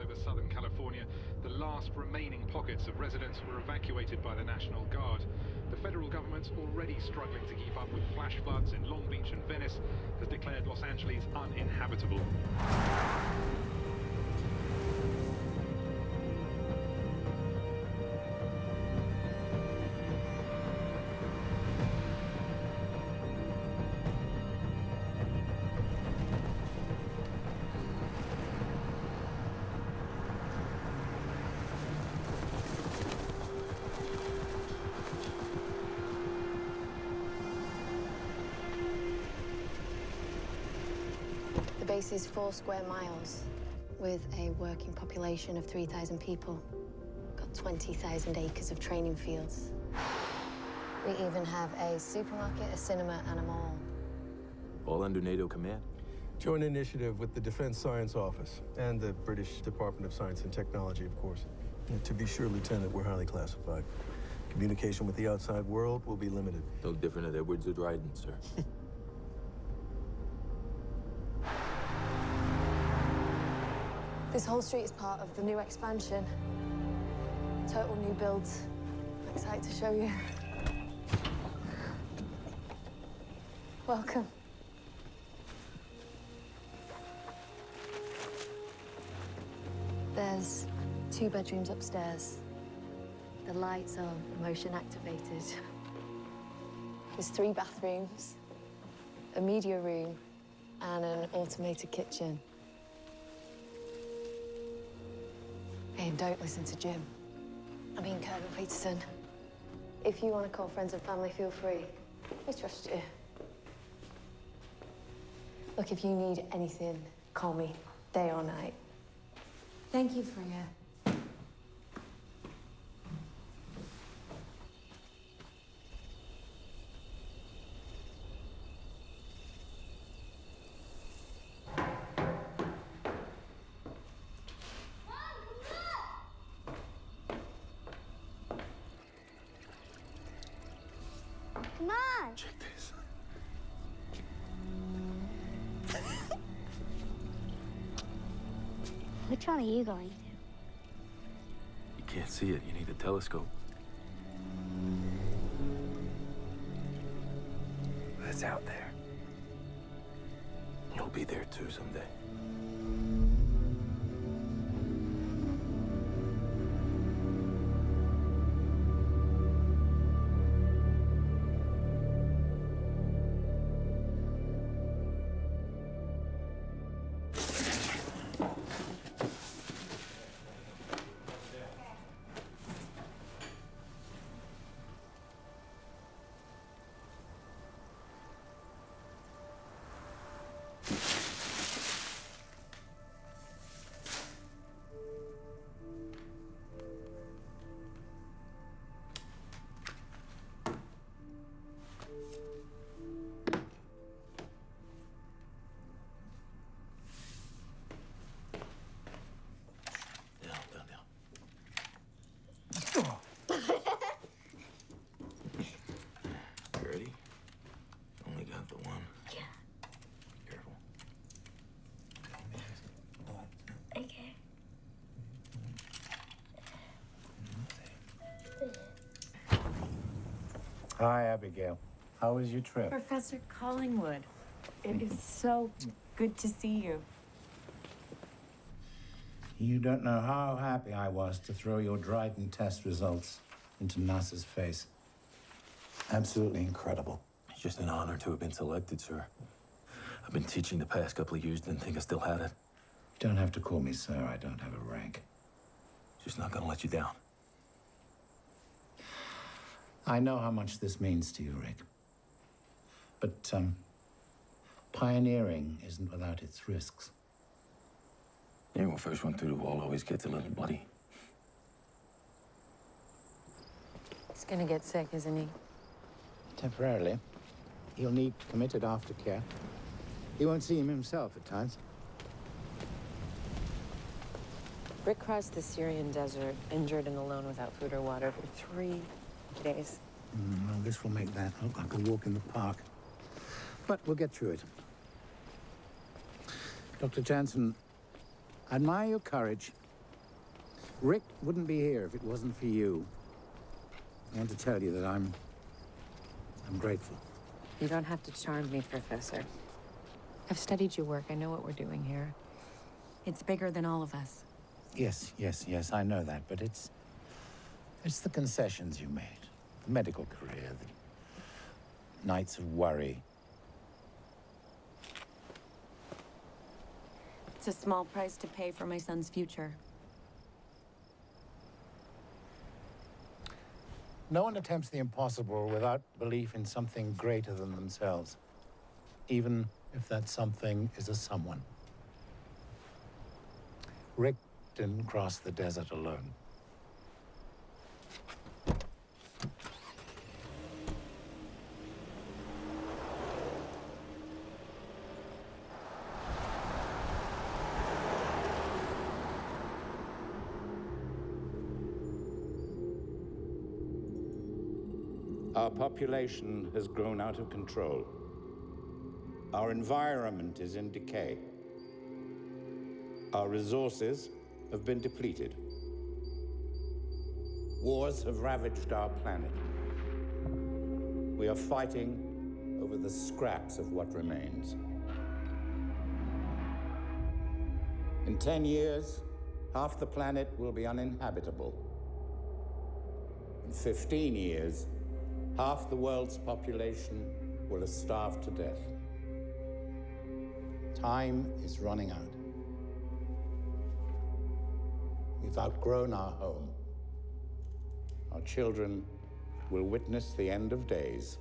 over Southern California, the last remaining pockets of residents were evacuated by the National Guard. The federal government, already struggling to keep up with flash floods in Long Beach and Venice, has declared Los Angeles uninhabitable. The base is 4 square miles with a working population of 3,000 people. Got 20,000 acres of training fields. We even have a supermarket, a cinema, and a mall. All under NATO command? Joint initiative with the Defense Science Office and the British Department of Science and Technology, of course. And to be sure, Lieutenant, we're highly classified. Communication with the outside world will be limited. No different at Edwards or Dryden, sir. This whole street is part of the new expansion. Total new builds. I'm excited to show you. Welcome. There's 2 bedrooms upstairs. The lights are motion activated. There's 3 bathrooms, a media room, and an automated kitchen. And don't listen to Jim. I mean, Colonel Peterson. If you want to call friends and family, feel free. We trust you. Look, if you need anything, call me, day or night. Thank you for your... Come on! Check this. Which one are you going to? You can't see it. You need a telescope. But it's out there. You'll be there too someday. Hi, Abigail. How was your trip? Professor Collingwood, it is so good to see you. You don't know how happy I was to throw your Dryden test results into NASA's face. Absolutely incredible. It's just an honor to have been selected, sir. I've been teaching the past couple of years, didn't think I still had it. You don't have to call me sir, I don't have a rank. Just not gonna let you down. I know how much this means to you, Rick. But, pioneering isn't without its risks. Yeah, well, first one through the wall always gets a little bloody. He's gonna get sick, isn't he? Temporarily. He'll need committed aftercare. He won't see him himself at times. Rick crossed the Syrian desert, injured and alone without food or water for 3 days. Well, this will make that look like a walk in the park. But we'll get through it. Dr. Janssen, I admire your courage, Rick wouldn't be here if it wasn't for you. I want to tell you that I'm grateful. You don't have to charm me, Professor. I've studied your work. I know what we're doing here. It's bigger than all of us. Yes, I know that, but it's the concessions you made. The medical career, the nights of worry. It's a small price to pay for my son's future. No one attempts the impossible without belief in something greater than themselves, even if that something is a someone. Rick didn't cross the desert alone. Our population has grown out of control. Our environment is in decay. Our resources have been depleted. Wars have ravaged our planet. We are fighting over the scraps of what remains. In 10 years, half the planet will be uninhabitable. In 15 years, half the world's population will have starved to death. Time is running out. We've outgrown our home. Our children will witness the end of days.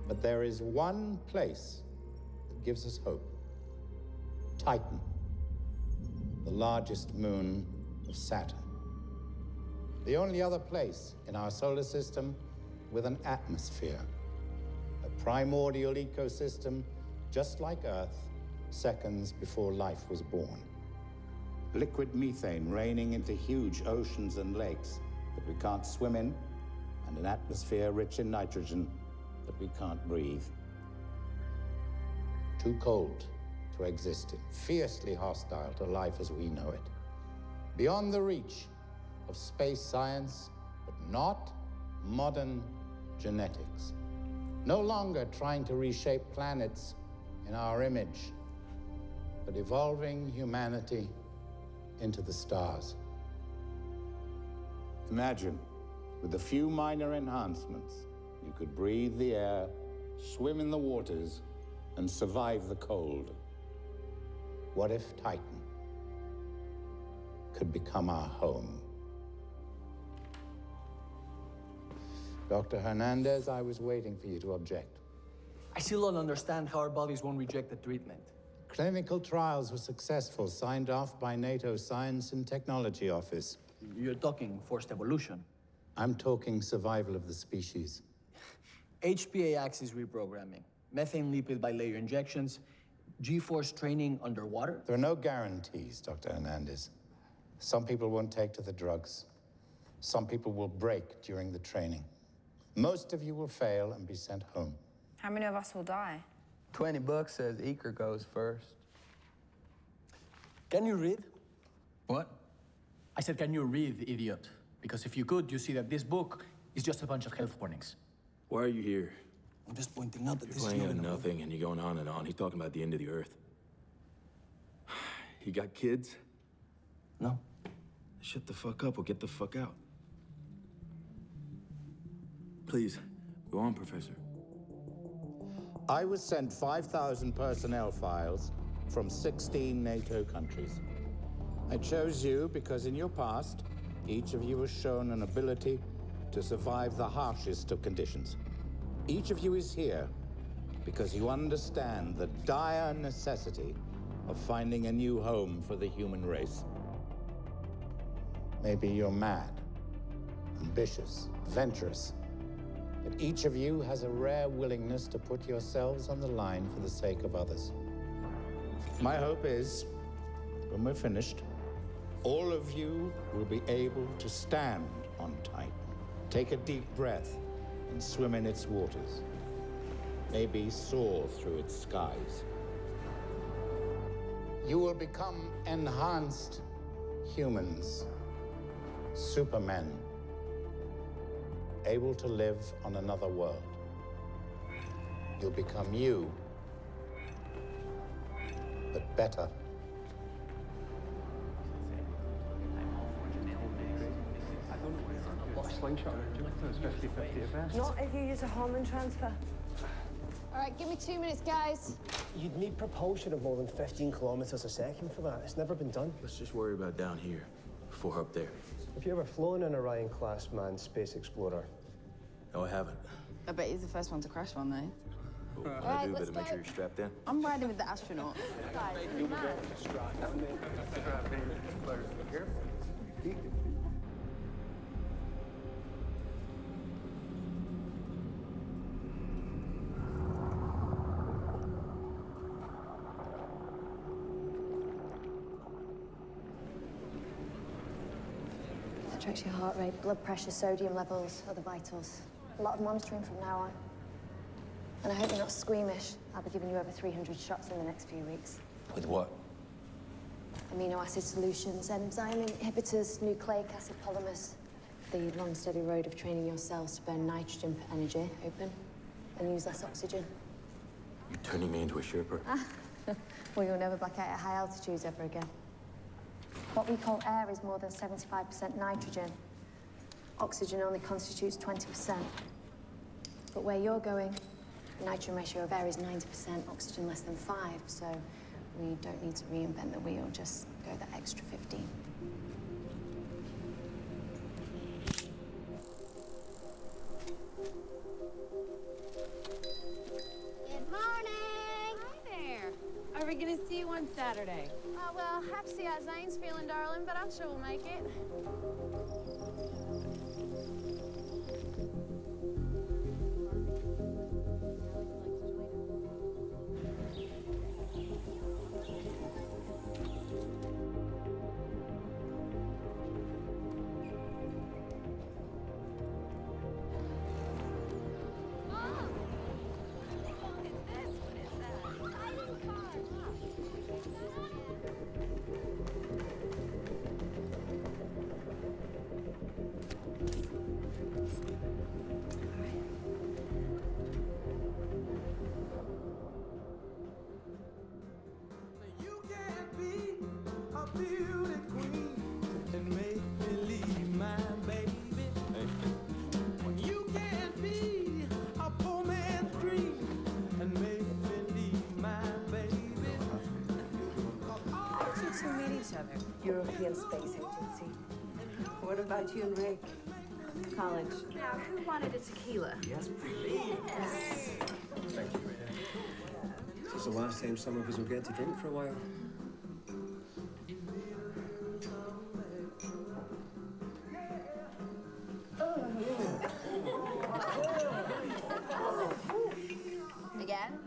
But there is one place that gives us hope. Titan, the largest moon of Saturn. The only other place in our solar system with an atmosphere. A primordial ecosystem just like Earth, seconds before life was born. Liquid methane raining into huge oceans and lakes that we can't swim in, and an atmosphere rich in nitrogen that we can't breathe. Too cold to exist in, fiercely hostile to life as we know it. Beyond the reach of space science, but not modern genetics. No longer trying to reshape planets in our image, but evolving humanity into the stars. Imagine, with a few minor enhancements, you could breathe the air, swim in the waters, and survive the cold. What if Titan could become our home? Dr. Hernandez, I was waiting for you to object. I still don't understand how our bodies won't reject the treatment. Clinical trials were successful, signed off by NATO's Science and Technology Office. You're talking forced evolution. I'm talking survival of the species. HPA axis reprogramming, methane lipid bilayer injections, G-force training underwater. There are no guarantees, Dr. Hernandez. Some people won't take to the drugs. Some people will break during the training. Most of you will fail and be sent home. How many of us will die? $20 says Eker goes first. Can you read? What? I said, can you read, idiot? Because if you could, you see that this book is just a bunch of health warnings. Why are you here? I'm just pointing out that You're this is playing not at enough. nothing and you're going on and on. He's talking about the end of the Earth. You got kids? No. Shut the fuck up or get the fuck out. Please, go on, Professor. I was sent 5,000 personnel files from 16 NATO countries. I chose you because in your past, each of you has shown an ability to survive the harshest of conditions. Each of you is here because you understand the dire necessity of finding a new home for the human race. Maybe you're mad, ambitious, adventurous, but each of you has a rare willingness to put yourselves on the line for the sake of others. My hope is, when we're finished, all of you will be able to stand on Titan, take a deep breath, and swim in its waters. Maybe soar through its skies. You will become enhanced humans, supermen, able to live on another world. You'll become you, but better. Slingshot. It's 50-50 at best. Not if you use a Harman transfer. All right, give me 2 minutes, guys. You'd need propulsion of more than 15 kilometers a second for that. It's never been done. Let's just worry about down here before up there. Have you ever flown an Orion-class manned space explorer? No, I haven't. I bet he's the first one to crash one, though. What I do, better make sure you're strapped in. I'm riding with the astronauts. That tracks your heart rate, blood pressure, sodium levels, other vitals. A lot of monitoring from now on. And I hope you're not squeamish. I'll be giving you over 300 shots in the next few weeks. With what? Amino acid solutions, enzyme inhibitors, nucleic acid polymers. The long, steady road of training your cells to burn nitrogen for energy, open, and use less oxygen. You're turning me into a Sherpa? Well, you'll never black out at high altitudes ever again. What we call air is more than 75% nitrogen. Oxygen only constitutes 20%. But where you're going, the nitrogen ratio of air is 90%, oxygen less than 5, so we don't need to reinvent the wheel, just go that extra 15. Good morning. Hi there. Are we gonna see you on Saturday? Oh, well, have to see how Zane's feeling, darling, but I'm sure we'll make it. European Space Agency. What about you and Rick? College. Now, who wanted a tequila? Yes, please. Yes. Thank you. This is the last time some of us will get to drink for a while. Again?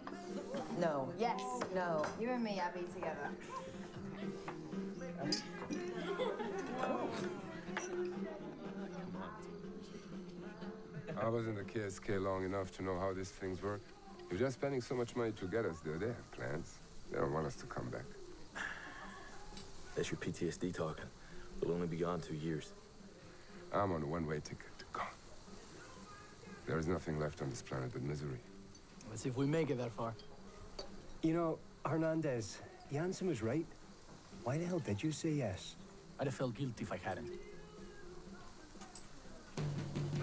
No. Yes. No. You and me, Abby, together. I was in the KSK long enough to know how these things work. You're just spending so much money to get us there. They have plans. They don't want us to come back. That's your PTSD talking. We'll only be gone 2 years. I'm on a one-way ticket to gone. There is nothing left on this planet but misery. Let's see if we make it that far. You know, Hernandez, Janssen was right. Why the hell did you say yes? I'd have felt guilty if I hadn't.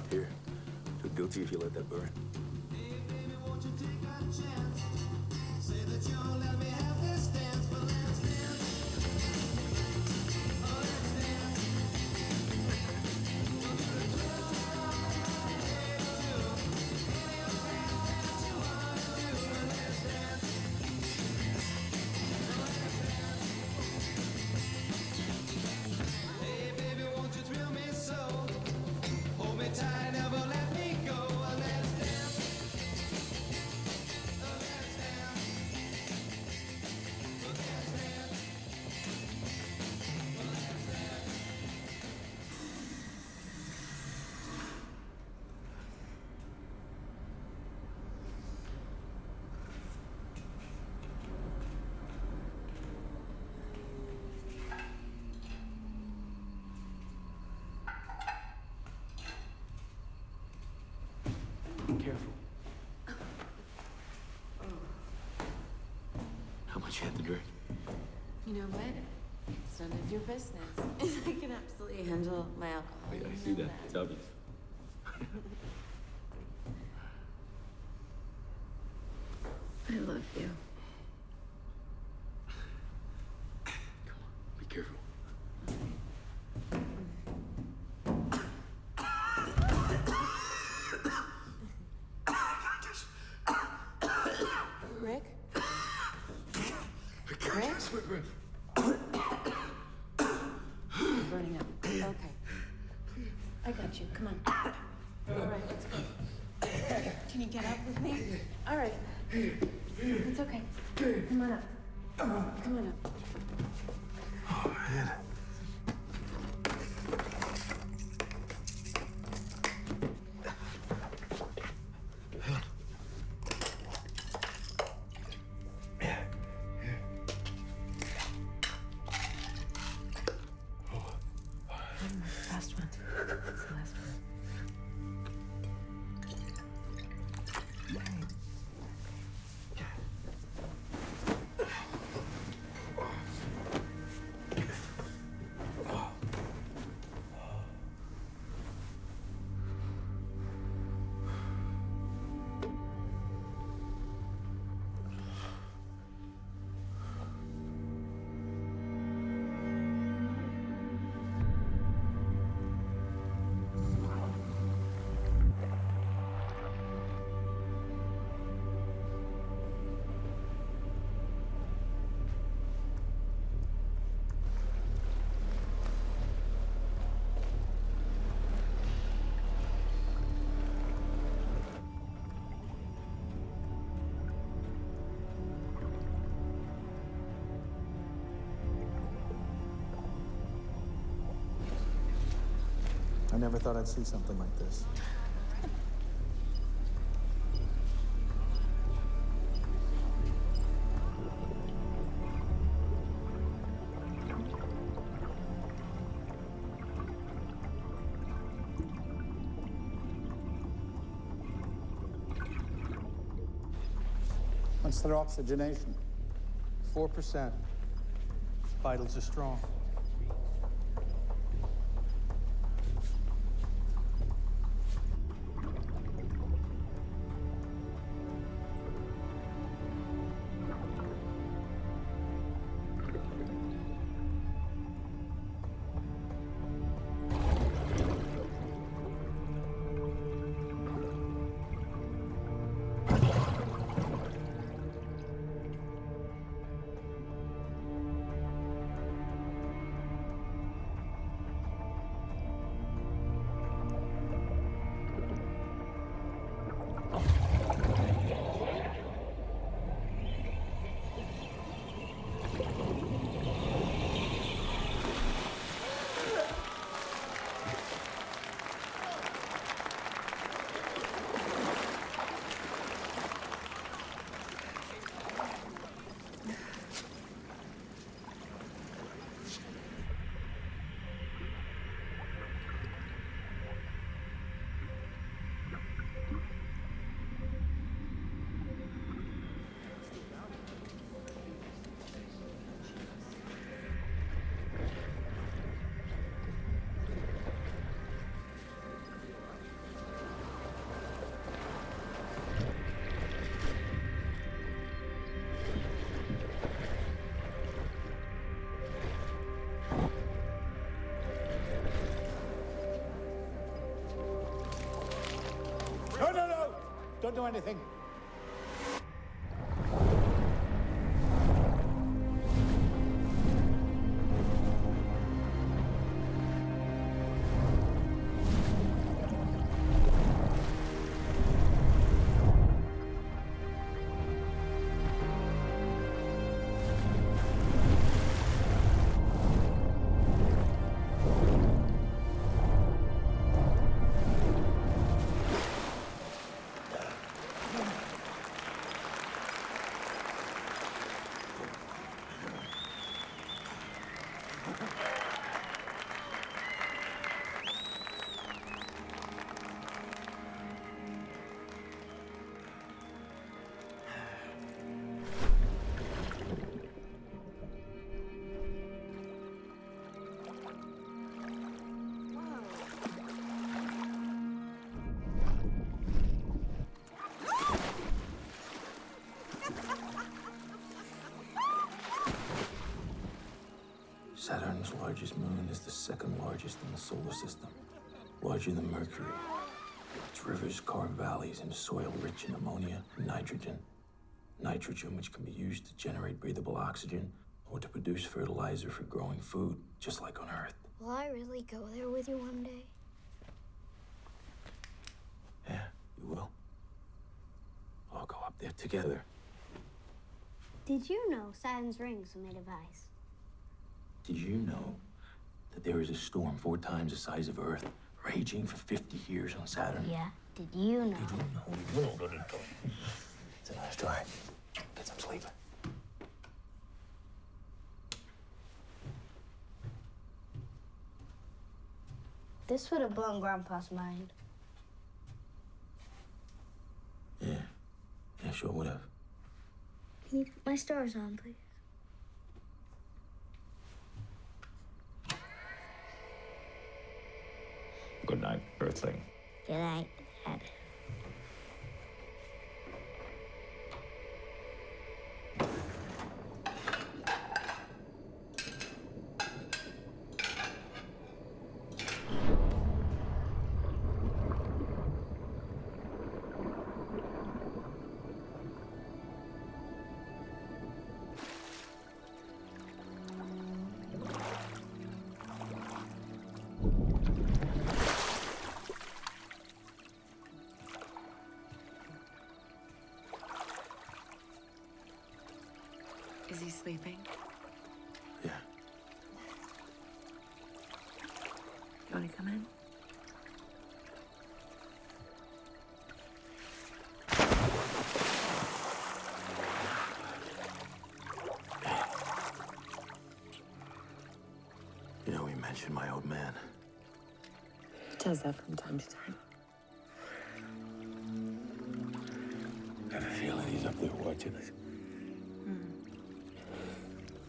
Here, feel guilty if you let that burn. Hold me tight, never let me go. Let's dance. careful. How much you had to drink? You know what? It's none of your business. I can absolutely handle my alcohol. Oh, yeah, I see that. It's obvious. I love you. Be careful. Rick? Rick? You're burning up. Okay. I got you. Come on. All right, let's go. Can you get up with me? All right. It's okay. Come on up. Come on up. Oh, man. Last one. It's the last one. I never thought I'd see something like this. What's their oxygenation? 4%. Vitals are strong. No! Don't do anything. Saturn's largest moon is the second largest in the solar system, larger than Mercury. Its rivers carve valleys into soil rich in ammonia and nitrogen. Nitrogen which can be used to generate breathable oxygen or to produce fertilizer for growing food, just like on Earth. Will I really go there with you one day? Yeah, you will. We'll go up there together. Did you know Saturn's rings are made of ice? Did you know that there is a storm 4 times the size of Earth raging for 50 years on Saturn? Yeah. Did you know? It's a nice try. Get some sleep. This would have blown Grandpa's mind. Yeah, sure would have. Can you put my stars on, please? Good night, Earthling. Good night, Dad. Is he sleeping? Yeah. You want to come in? You know, he mentioned my old man. He does that from time to time. I have a feeling he's up there watching us.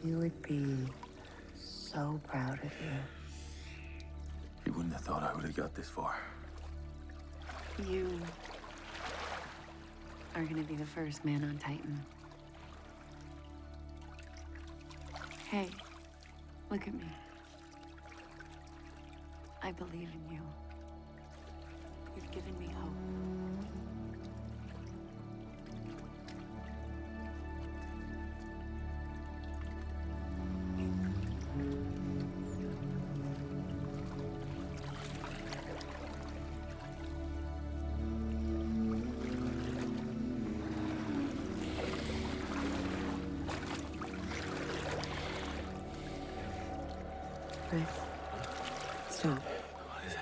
You would be so proud of you. You wouldn't have thought I would have got this far. You are going to be the first man on Titan. Hey, look at me. I believe in you. You've given me hope. Rick, stop. What is it?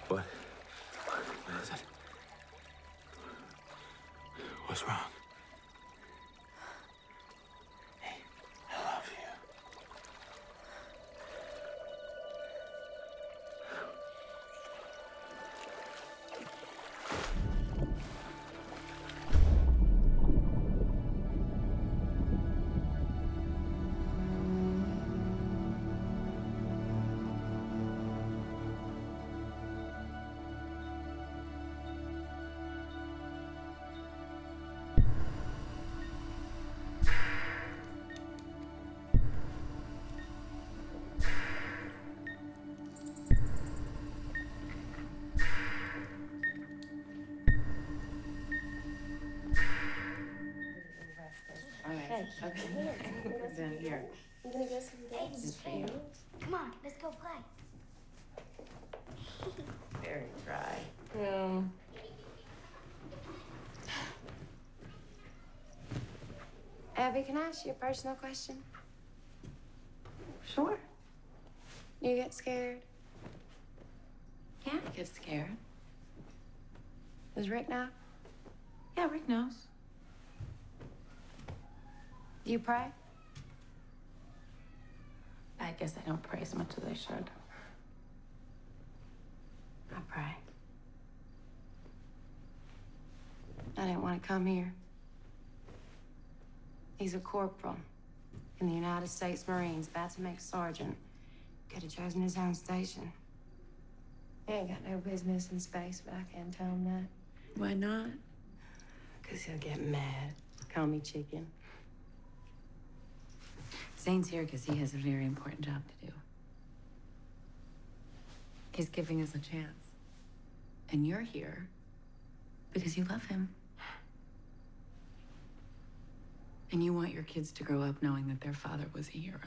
What? What is it? What's wrong? Hey, I love you. Okay. Down here. I'm gonna go some days. This is for you. Come on, let's go play. Very dry. Abby, can I ask you a personal question? Sure. You get scared? Yeah, I get scared. Does Rick know? Yeah, Rick knows. Do you pray? I guess I don't pray as much as I should. I pray. I didn't want to come here. He's a corporal in the United States Marines, about to make sergeant. Could have chosen his own station. He ain't got no business in space, but I can't tell him that. Why not? Because he'll get mad. Call me chicken. Zane's here because he has a very important job to do. He's giving us a chance. And you're here because you love him. And you want your kids to grow up knowing that their father was a hero.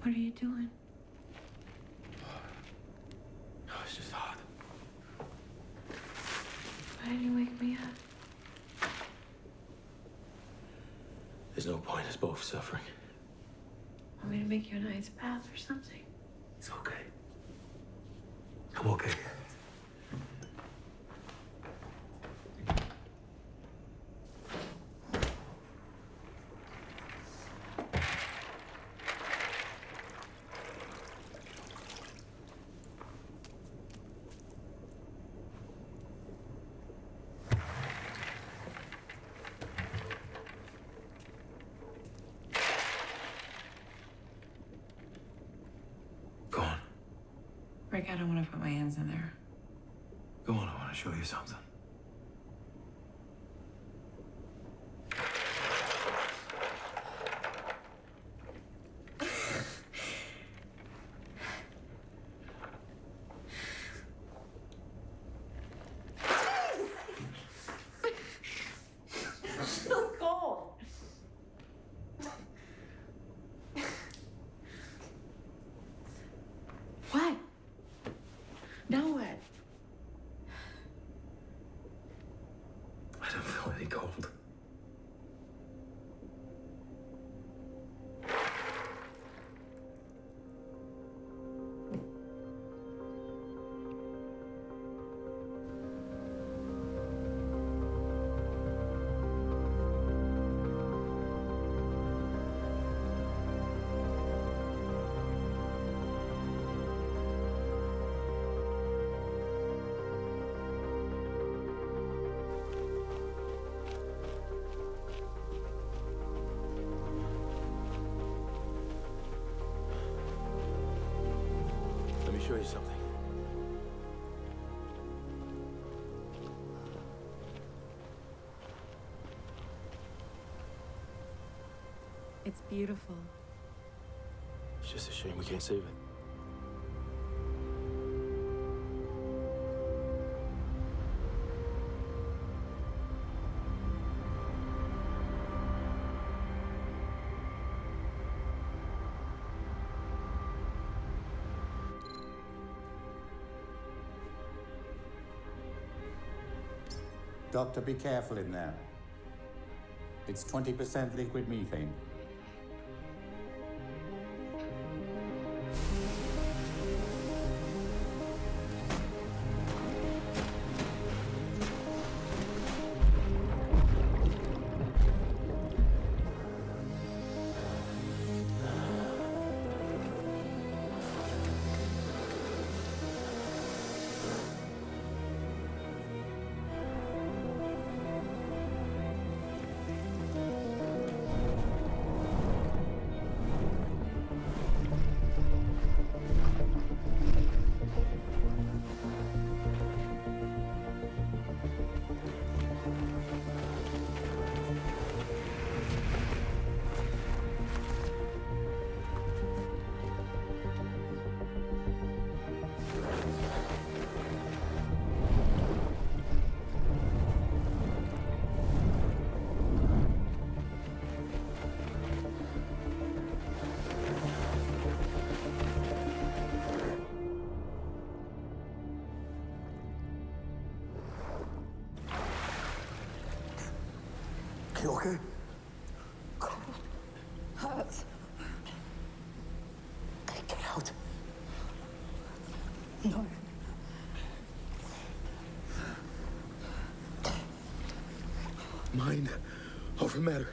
What are you doing? Oh, it's just hot. Why didn't you wake me up? There's no point. Us both suffering. Want me to make you an ice bath or something? It's okay. I'm okay. Rick, I don't want to put my hands in there. Go on, I want to show you something. Show you something. It's beautiful. It's just a shame we can't save it. Doctor, be careful in there. It's 20% liquid methane. You okay? Hurts. Get out. No. Mind over matter.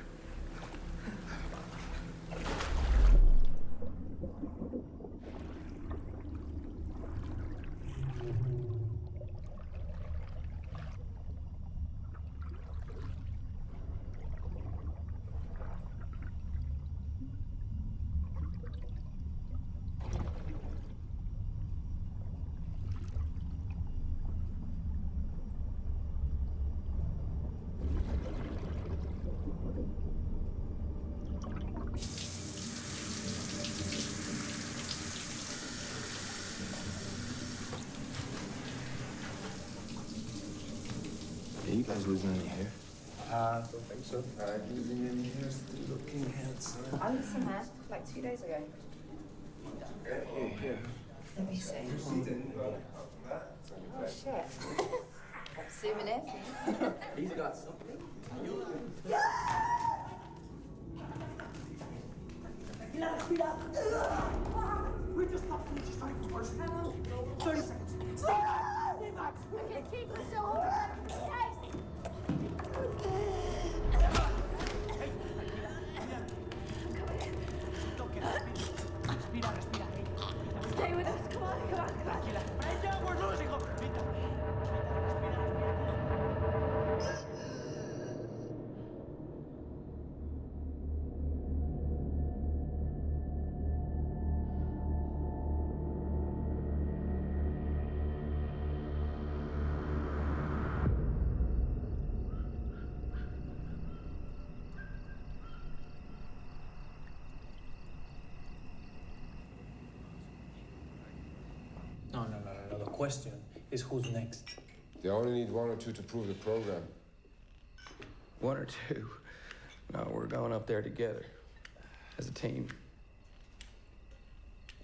Are you guys losing any hair? Don't think so. Losing any hair, still looking handsome. I lost some hair like 2 days ago. Here. Let me see. Oh shit. Zooming in. He's got something. We're just trying to force it. 30 seconds. Okay, keep us still hold on. Stay with us. Come on. We're losing hope. No. The question is who's next? They only need 1 or 2 to prove the program. 1 or 2. No, we're going up there together. As a team.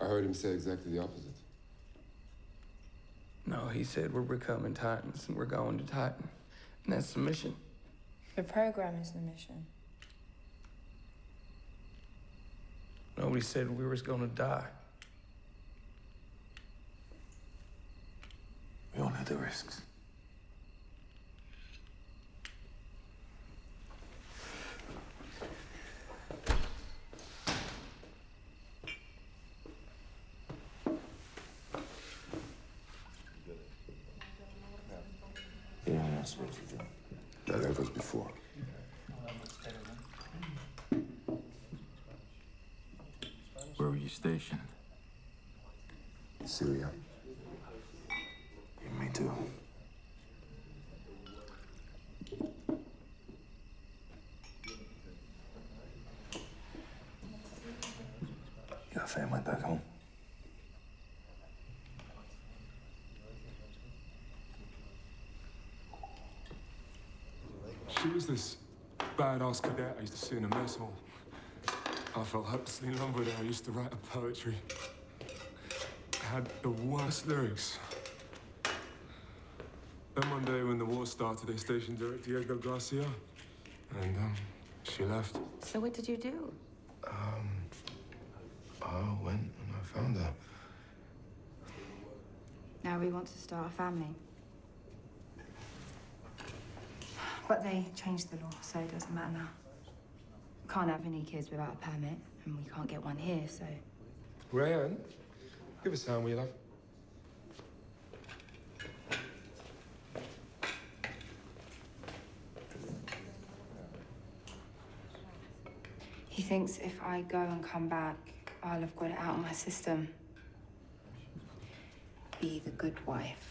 I heard him say exactly the opposite. No, he said we're becoming Titans and we're going to Titan. And that's the mission. The program is the mission. Nobody said we was gonna die. We all know the risks. Yeah, I'm not supposed to do. That ever was before. Where were you stationed? Syria. Me too. You got family back home? She was this badass cadet I used to see in the mess hall. I felt hopelessly in love with her. I used to write her poetry. I had the worst lyrics. Then one day when the war started, they stationed her at Diego Garcia. And, she left. So what did you do? I went and I found her. Now we want to start a family. But they changed the law, so it doesn't matter now. We can't have any kids without a permit, and we can't get one here, so... Rayan, give us a hand, will you, love? He thinks if I go and come back, I'll have got it out of my system. Be the good wife.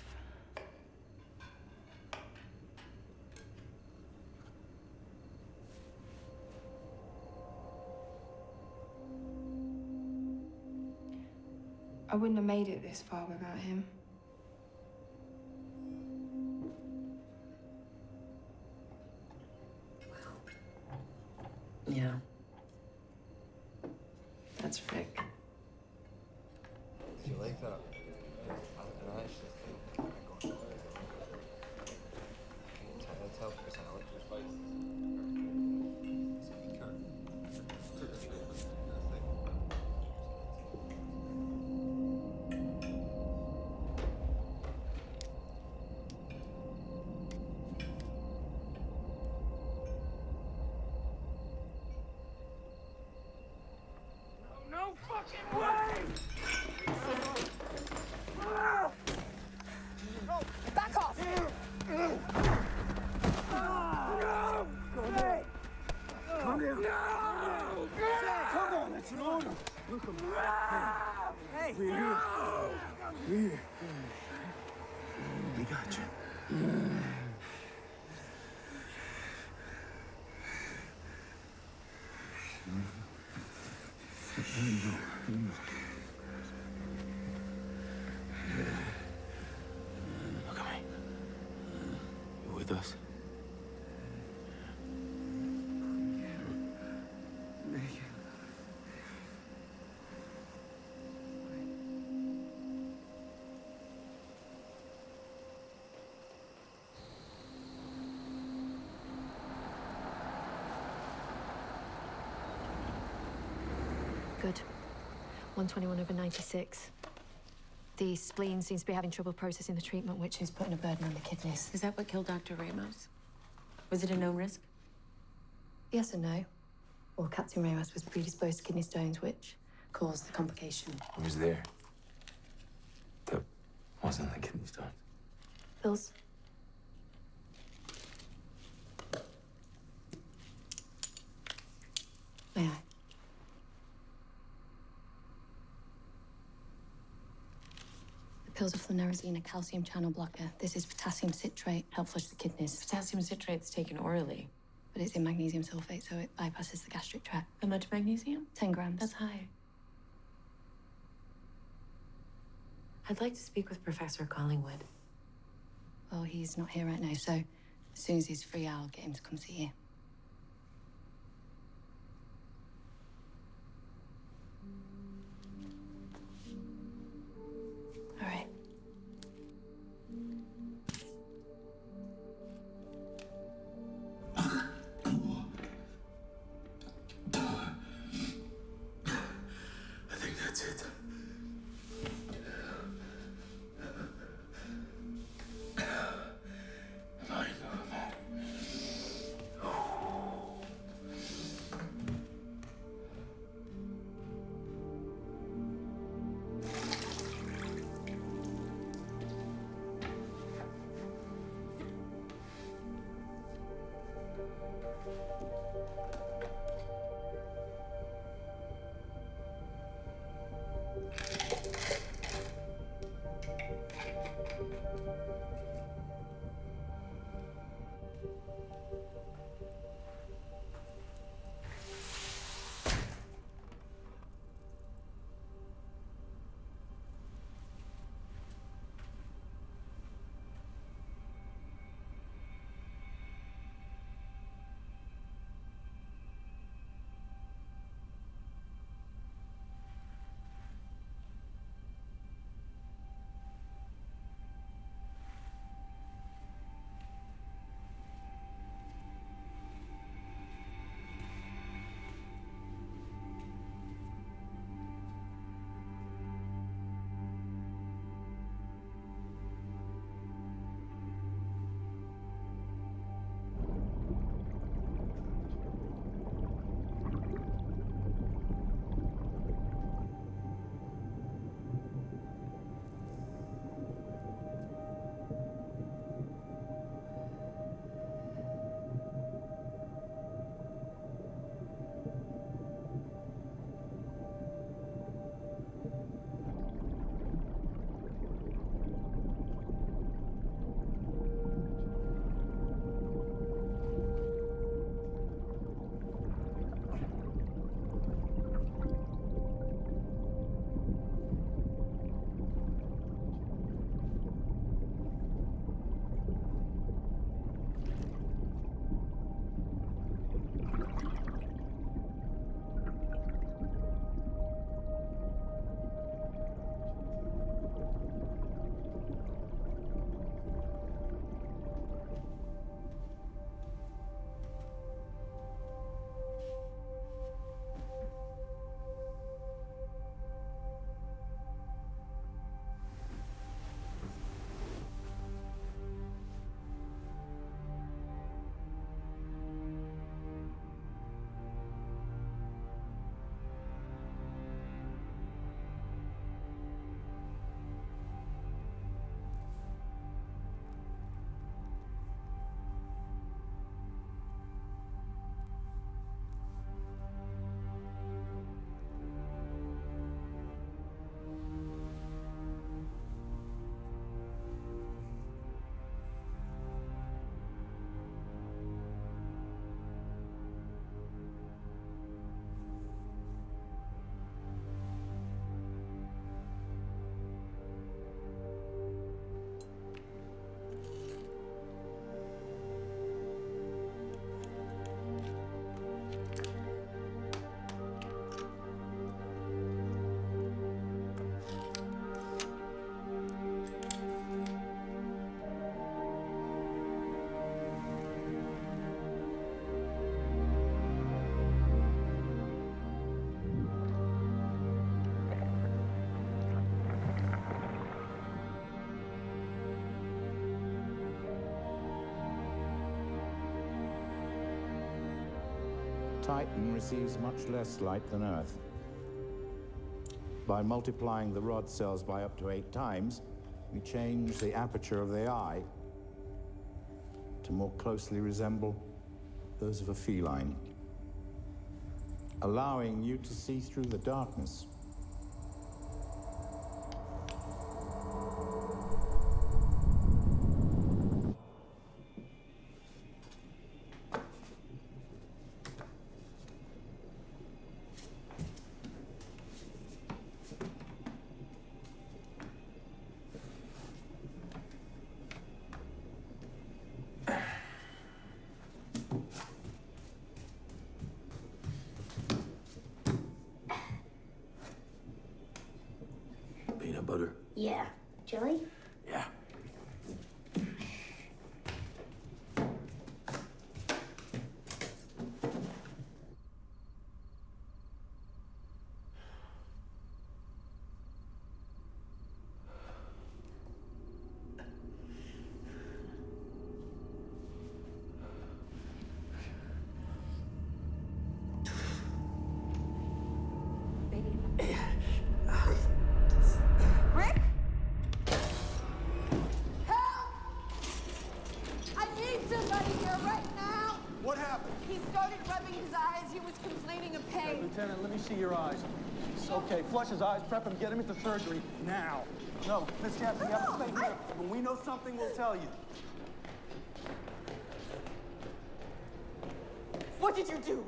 I wouldn't have made it this far without him. Yeah. That's Rick. Did you like that? Tell personality. fucking way! Back off! No! Hey! Come here! No! Come on, it's an honor! Look at me. Hey! We're here. We're here. We got you. Look at me. You with us? Good. 121/96. The spleen seems to be having trouble processing the treatment, which is putting a burden on the kidneys. Is that what killed Dr. Ramos? Was it a known risk? Yes and no. Well, Captain Ramos was predisposed to kidney stones, which caused the complication. Who was there? That wasn't the kidney stones. Pills? May I? The pills are flunarizine, a calcium channel blocker. This is potassium citrate, help flush the kidneys. Potassium citrate's taken orally. But it's in magnesium sulfate, so it bypasses the gastric tract. How much magnesium? 10 grams. That's high. I'd like to speak with Professor Collingwood. Well, he's not here right now, so as soon as he's free, I'll get him to come see you. All right. I think that's it. Mine, man. Titan receives much less light than Earth. By multiplying the rod cells by up to 8 times, we change the aperture of the eye to more closely resemble those of a feline, allowing you to see through the darkness. Peanut butter? Yeah. Jelly? Yeah. Rick? Help! I need somebody here right now! What happened? He started rubbing his eyes. He was complaining of pain. Lieutenant, let me see your eyes. Okay, flush his eyes, prep him, get him into surgery now. No, Miss Janssen, you have to stay here. When we know something, we'll tell you. What did you do?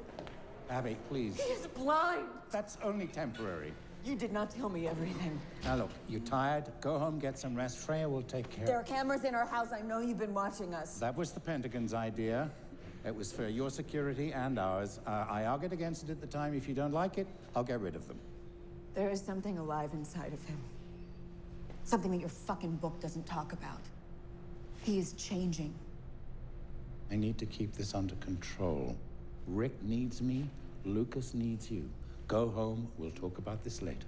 Abby, please. He is blind. That's only temporary. You did not tell me everything. Now look, you're tired. Go home, get some rest. Freya will take care. There are cameras in our house. I know you've been watching us. That was the Pentagon's idea. It was for your security and ours. I argued against it at the time. If you don't like it, I'll get rid of them. There is something alive inside of him. Something that your fucking book doesn't talk about. He is changing. I need to keep this under control. Rick needs me. Lucas needs you. Go home. We'll talk about this later.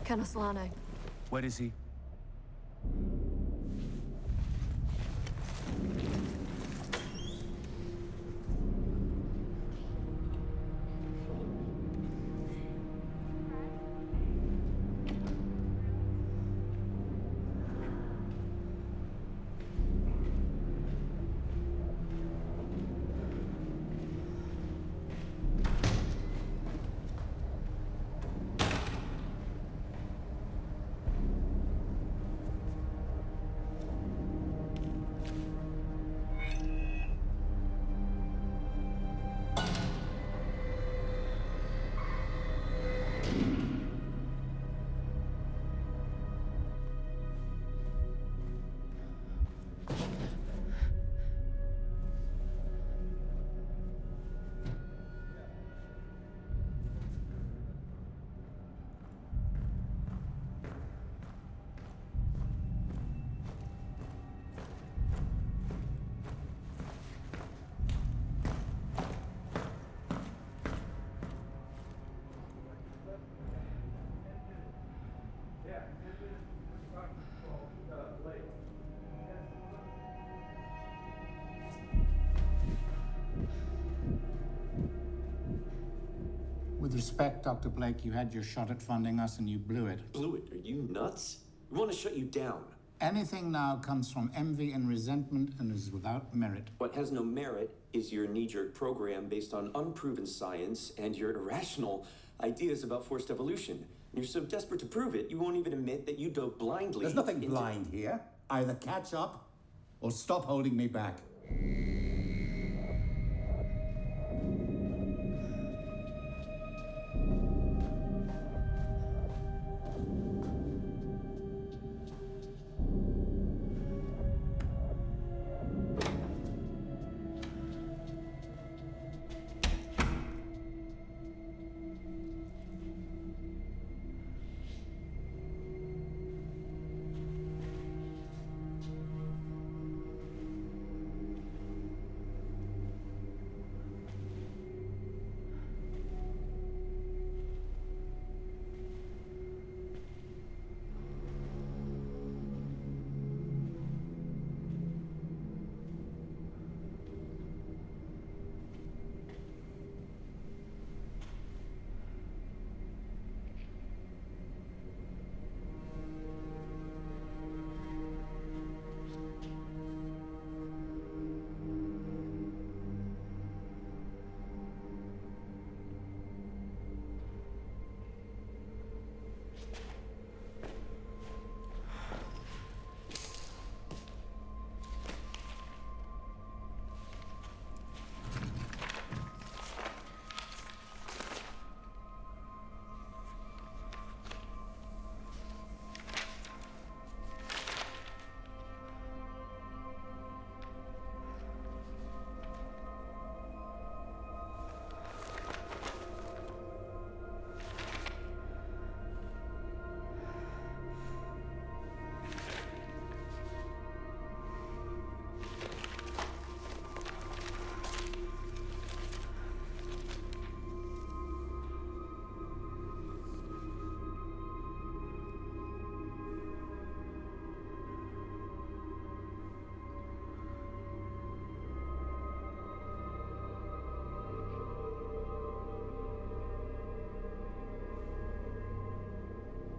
Colonel Solano. What is he? With respect, Dr. Blake, you had your shot at funding us and you blew it. Blew it? Are you nuts? We want to shut you down. Anything now comes from envy and resentment and is without merit. What has no merit is your knee-jerk program based on unproven science and your irrational ideas about forced evolution. And you're so desperate to prove it, you won't even admit that you dove blindly. There's nothing blind here. Either catch up or stop holding me back.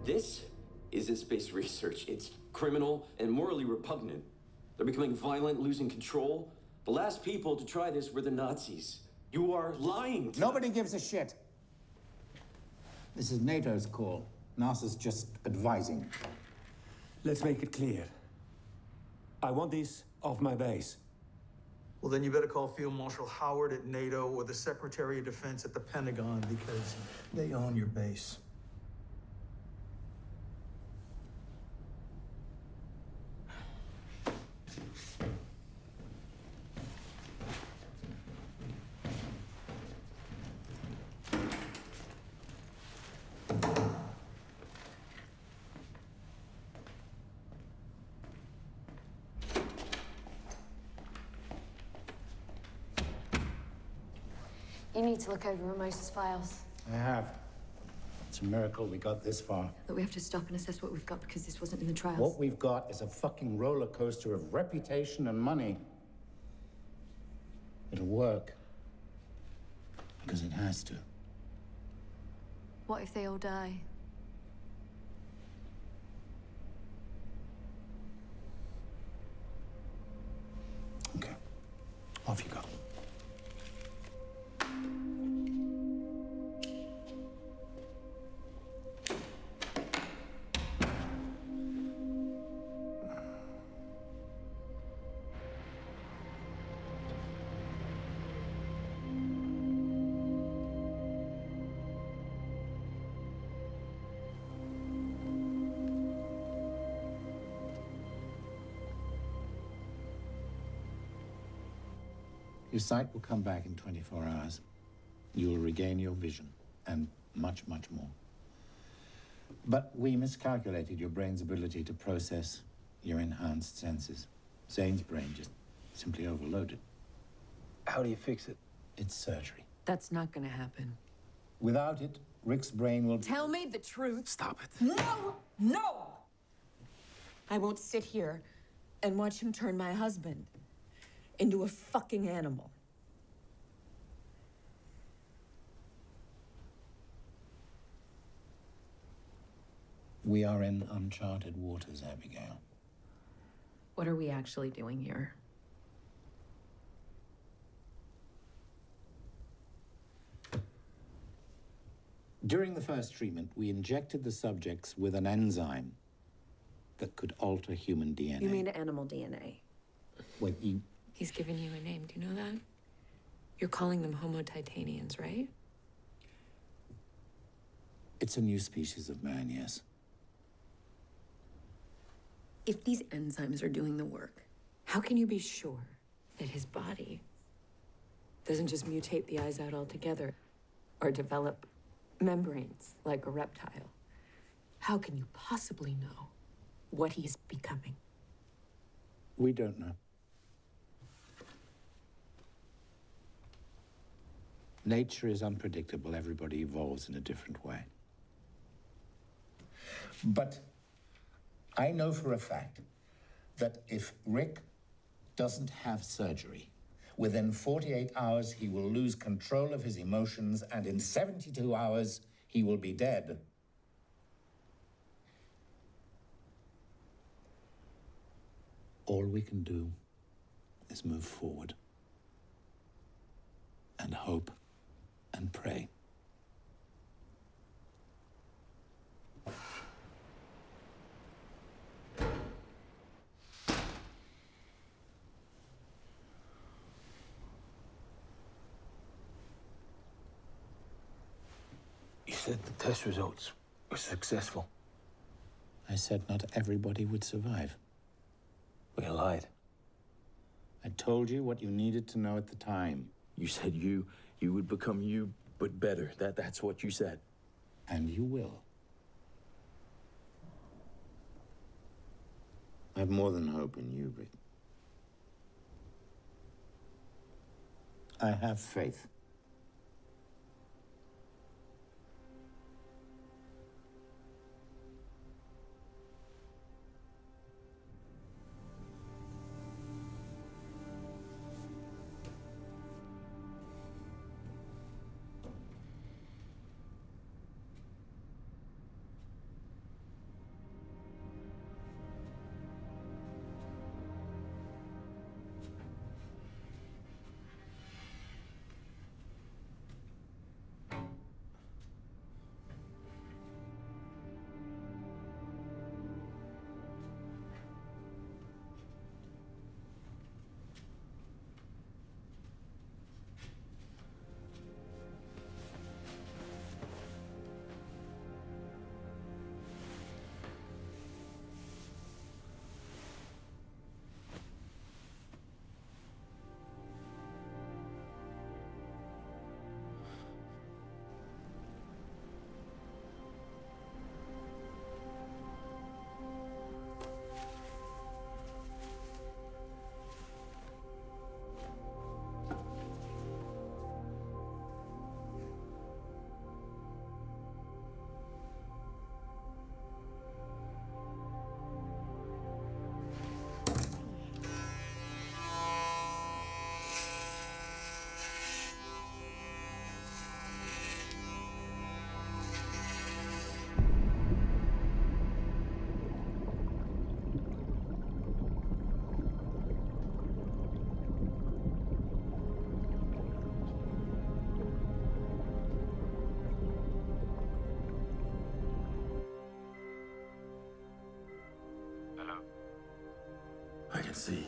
This isn't space research. It's criminal and morally repugnant. They're becoming violent, losing control. The last people to try this were the Nazis. You are lying to Nobody gives a shit. This is NATO's call. NASA's just advising. Let's make it clear. I want this off my base. Well, then you better call Field Marshal Howard at NATO or the Secretary of Defense at the Pentagon because they own your base. You need to look over Ramos's files. I have. It's a miracle we got this far. But we have to stop and assess what we've got because this wasn't in the trials. What we've got is a fucking roller coaster of reputation and money. It'll work. Because it has to. What if they all die? Okay. Off you go. Your sight will come back in 24 hours. You will regain your vision, and much, much more. But we miscalculated your brain's ability to process your enhanced senses. Zane's brain just simply overloaded. How do you fix it? It's surgery. That's not gonna happen. Without it, Rick's brain will... Tell me the truth. Stop it. No! No! I won't sit here and watch him turn my husband into a fucking animal. We are in uncharted waters, Abigail. What are we actually doing here? During the first treatment, we injected the subjects with an enzyme that could alter human DNA. You mean animal DNA? Wait, you... He's given you a name. Do you know that? You're calling them Homo titanians, right? It's a new species of man, yes. If these enzymes are doing the work, How can you be sure that his body doesn't just mutate the eyes out altogether or develop membranes like a reptile? How can you possibly know what he's becoming? We don't know. Nature is unpredictable. Everybody evolves in a different way. But I know for a fact that if Rick doesn't have surgery, within 48 hours he will lose control of his emotions, and in 72 hours he will be dead. All we can do is move forward and hope and pray. You said the test results were successful. I said not everybody would survive. We lied. I told you what you needed to know at the time. You said you would become you, but better. That's what you said. And you will. I have more than hope in you, Rick. I have faith.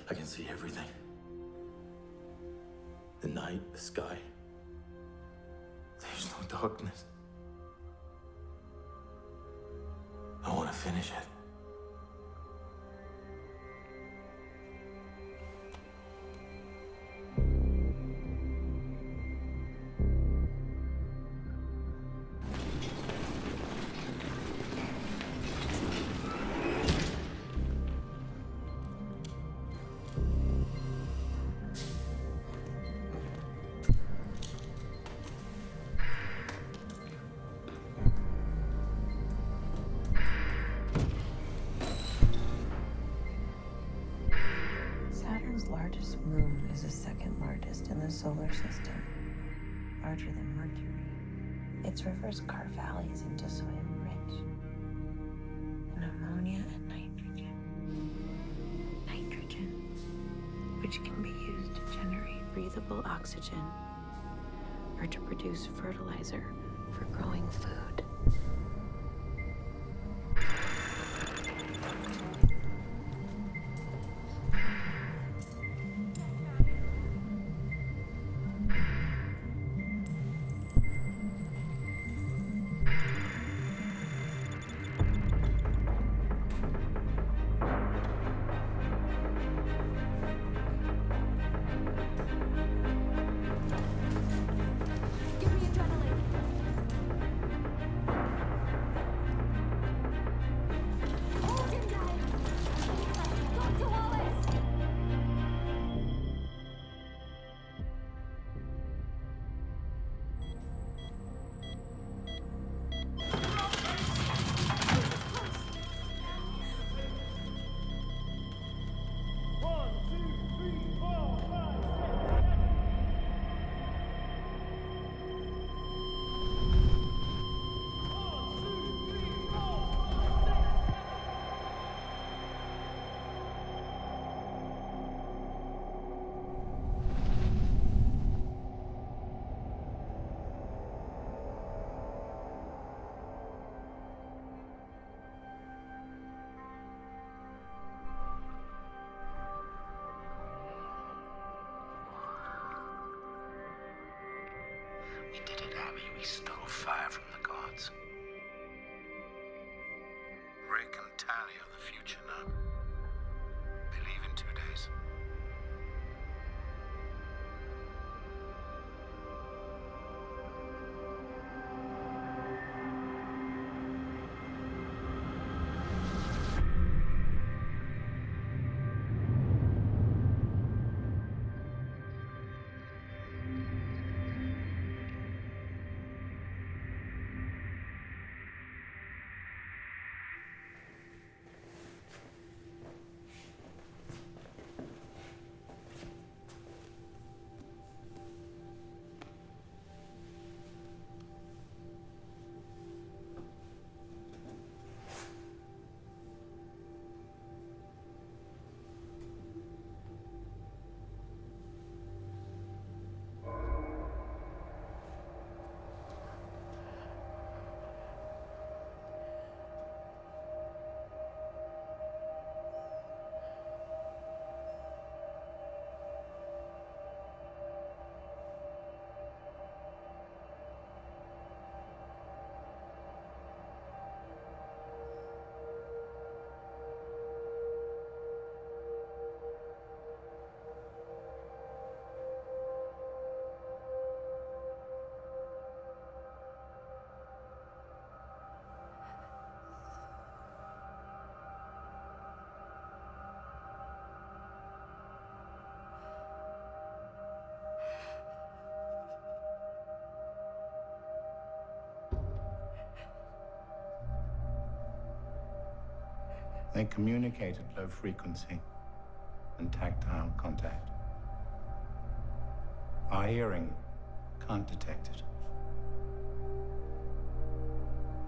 I can see everything. The night, the sky. There's no darkness. I want to finish it. Saturn's largest moon is the second largest in the solar system, larger than Mercury. Its rivers carve valleys into soil rich. which can be used to generate breathable oxygen or to produce fertilizer for growing food. We did it, Abby. We stole fire from the gods. Rick and Tally are the future now. They leave in 2 days. They communicate at low frequency and tactile contact. Our hearing can't detect it.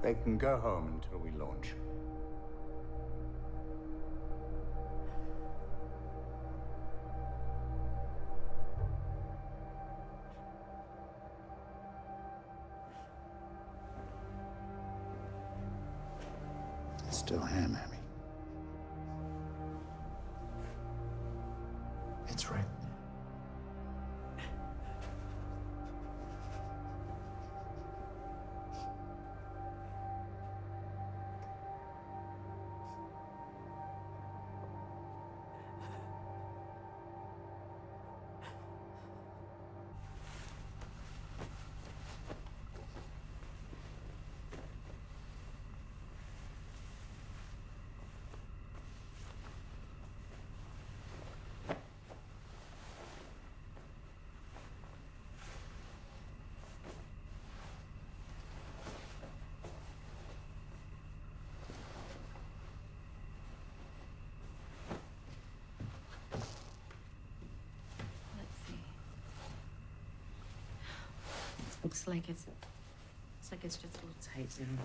They can go home until we launch. It's still him, Abby. It's Rick. Looks like it's just a little tight now.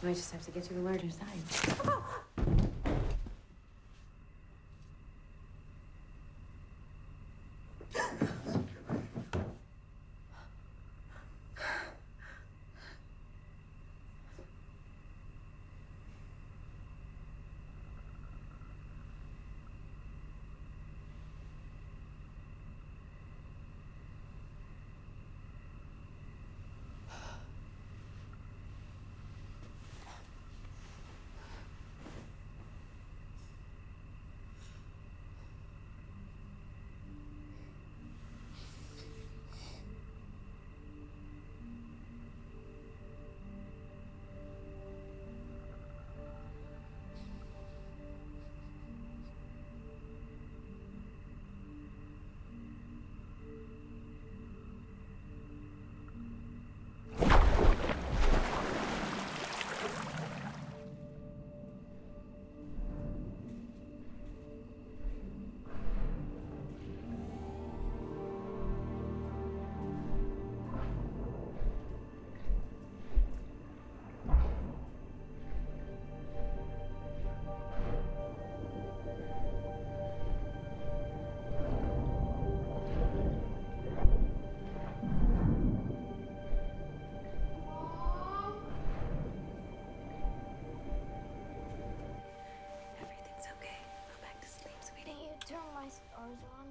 So I just have to get you the larger size. turn my stars on.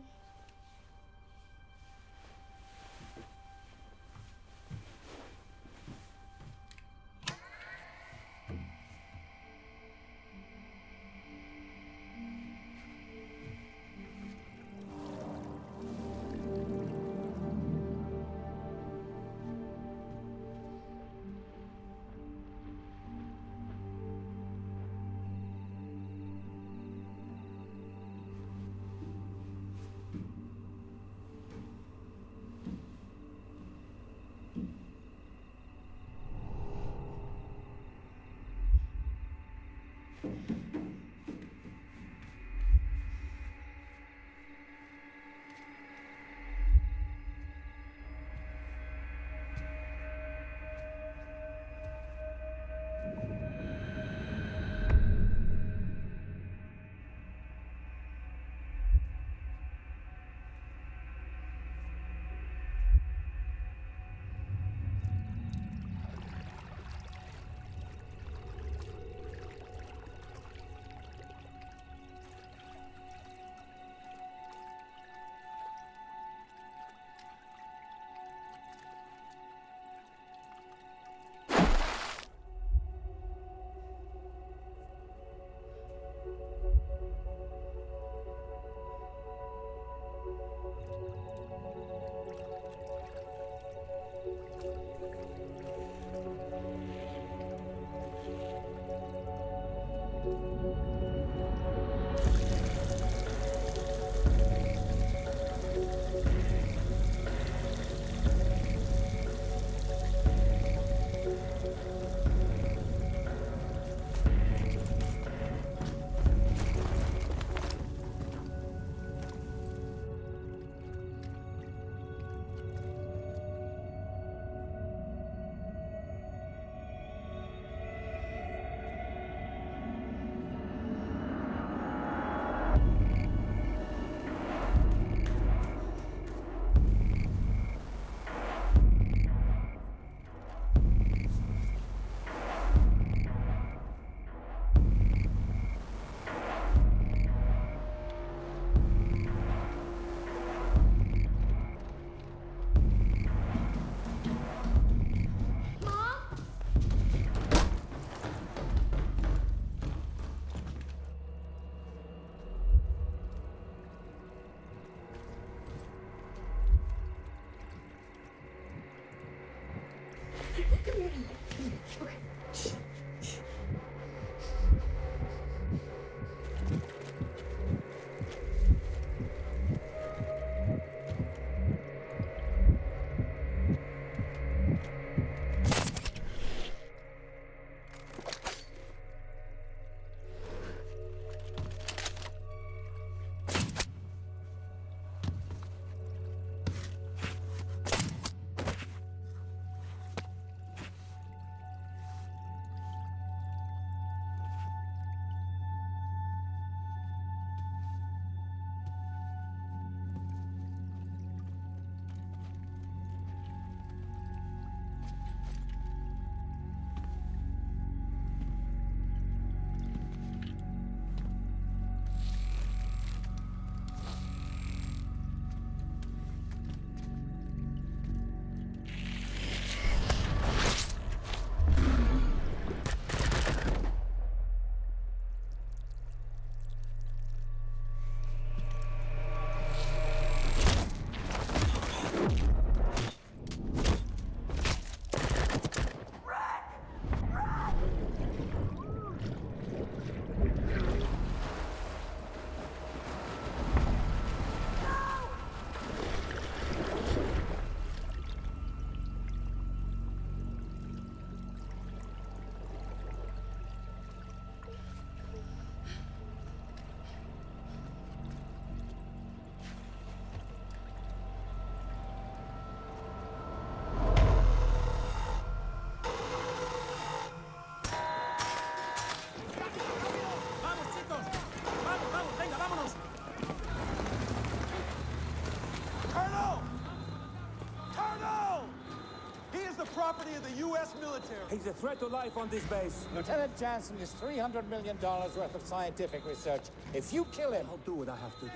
of the U.S. military. He's a threat to life on this base. Lieutenant Janssen is $300 million worth of scientific research. If you kill him... I'll do what I have to do.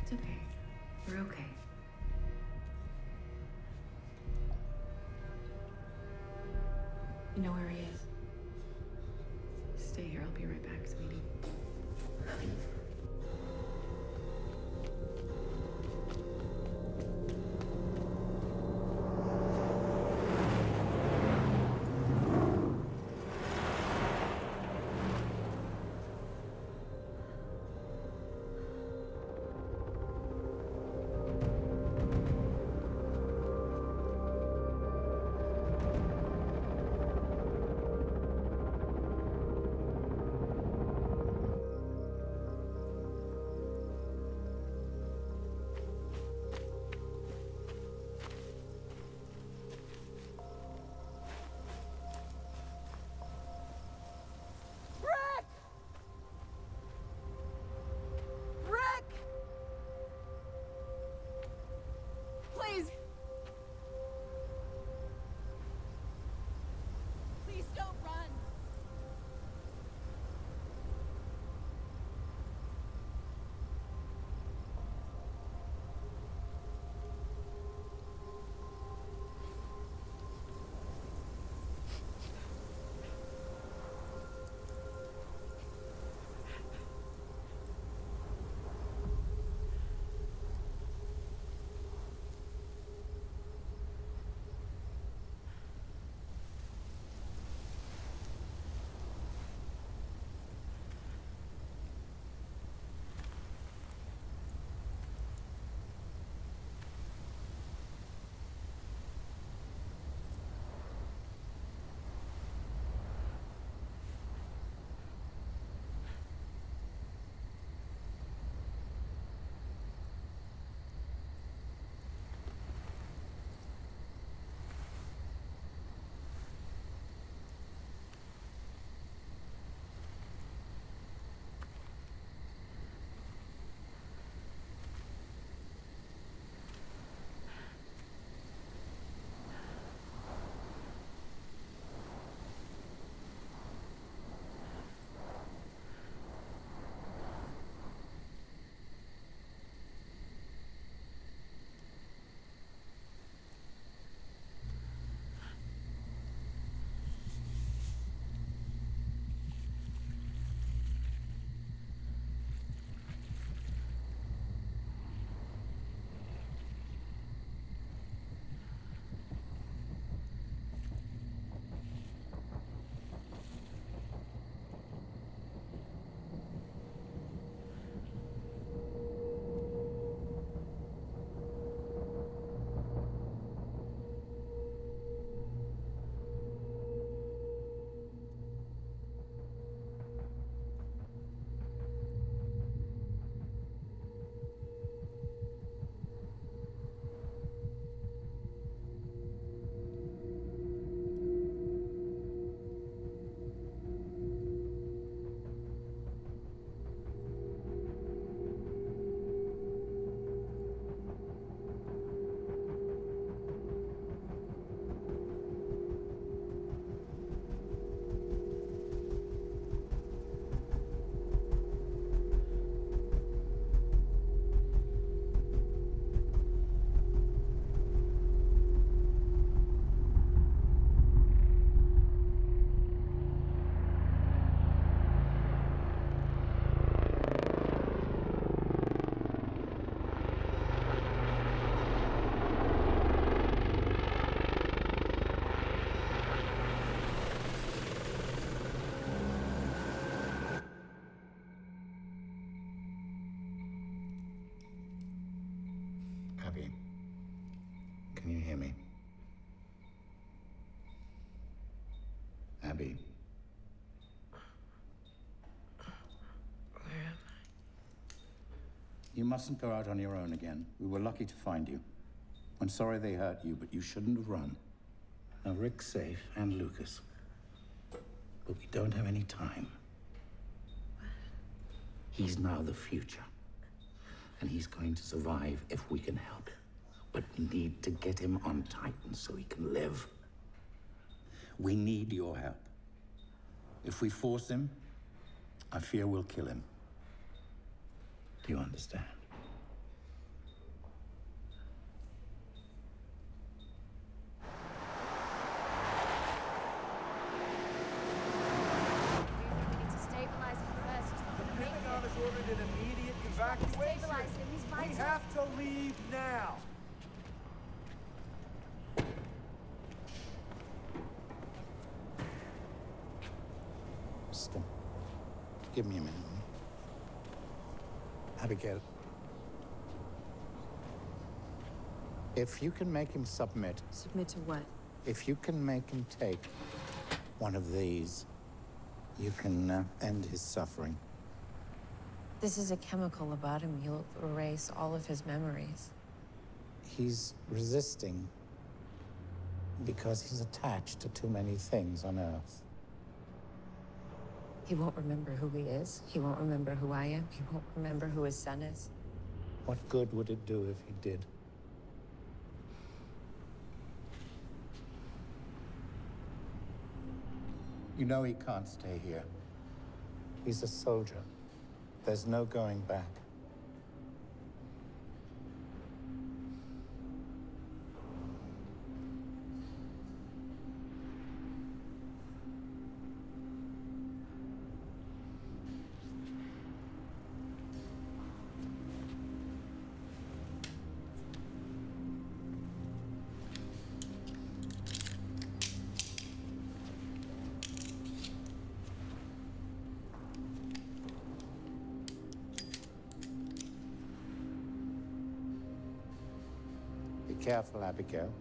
It's okay. We're okay. You know where he is? Stay here. I'll be right back, sweetie. Please! Please don't run! Abby, can you hear me? Abby. Where am I? You mustn't go out on your own again. We were lucky to find you. I'm sorry they hurt you, but you shouldn't have run. Now, Rick's safe, and Lucas. but we don't have any time. He's now the future, and he's going to survive if we can help him. But we need to get him on Titan so he can live. We need your help. If we force him, I fear we'll kill him. Do you understand? We have to leave now. Stop. Give me a minute. Abigail. If you can make him submit... Submit to what? If you can make him take one of these, you can end his suffering. This is a chemical lobotomy. You'll erase all of his memories. He's resisting because he's attached to too many things on Earth. He won't remember who he is. He won't remember who I am. He won't remember who his son is. What good would it do if he did? You know he can't stay here. He's a soldier. There's no going back. Be careful, Abigail.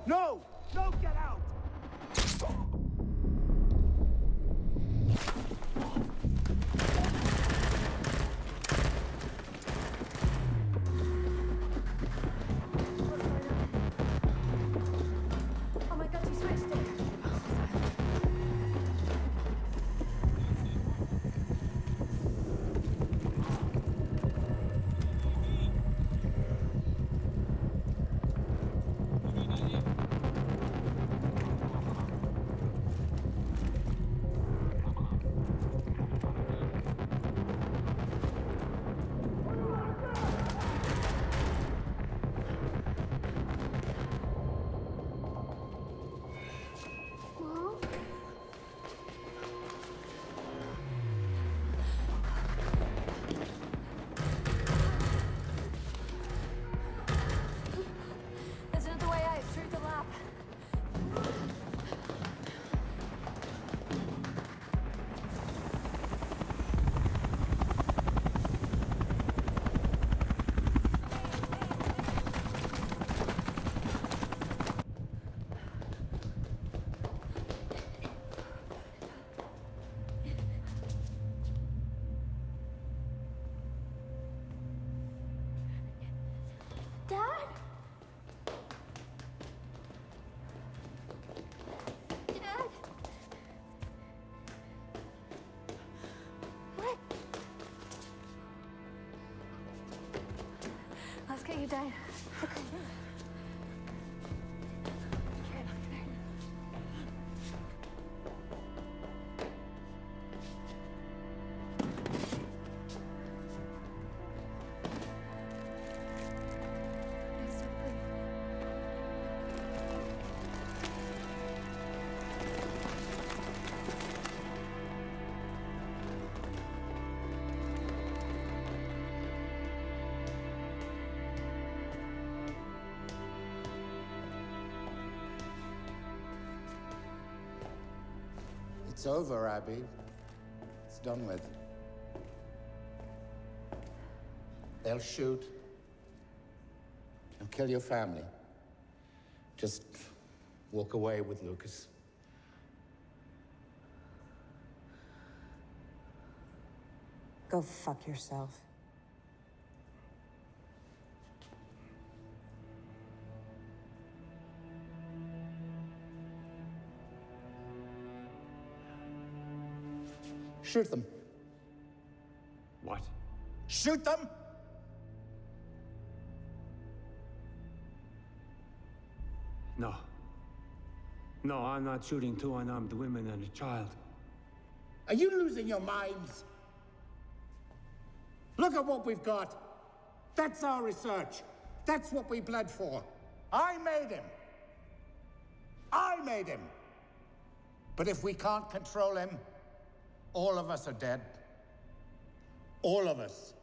No! No, get out! okay, Deyn. Okay. It's over, Abby. It's done with. They'll shoot. They'll kill your family. Just walk away with Lucas. Go fuck yourself. Shoot them. What? Shoot them! No. No, I'm not shooting two unarmed women and a child. Are you losing your minds? Look at what we've got. That's our research. That's what we bled for. I made him. I made him. But if we can't control him, all of us are dead. All of us.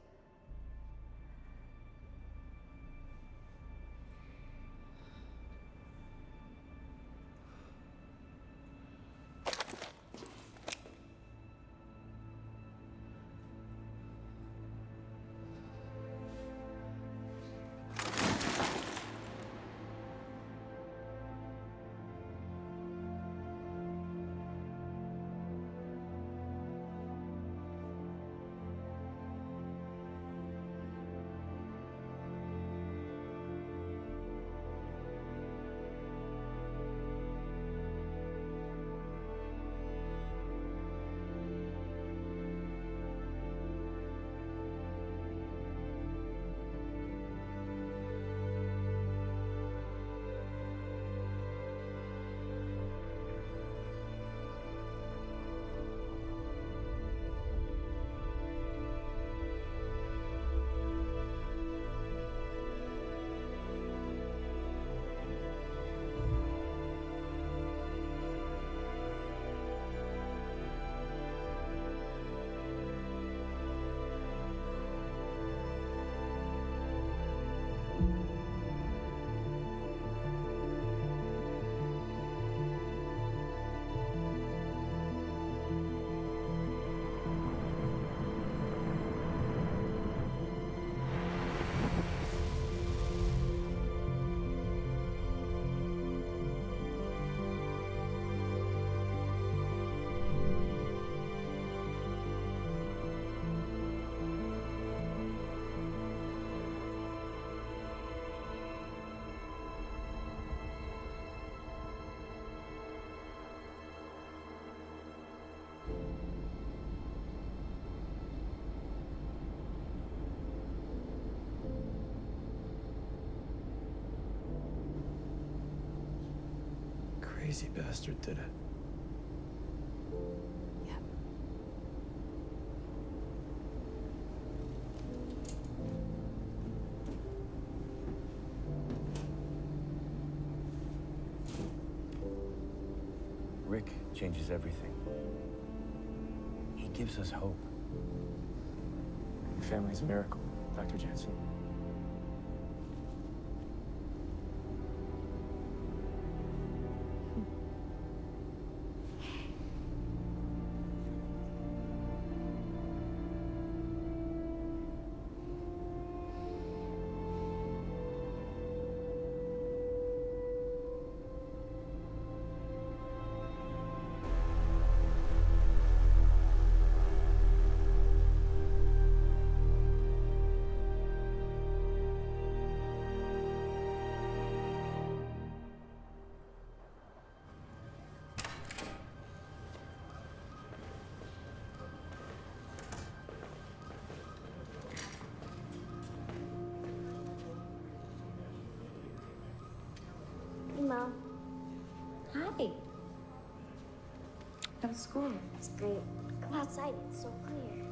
Crazy bastard did it. Rick changes everything. He gives us hope. Your family's a miracle, Dr. Janssen. How's school? It's great. Come outside, it's so clear.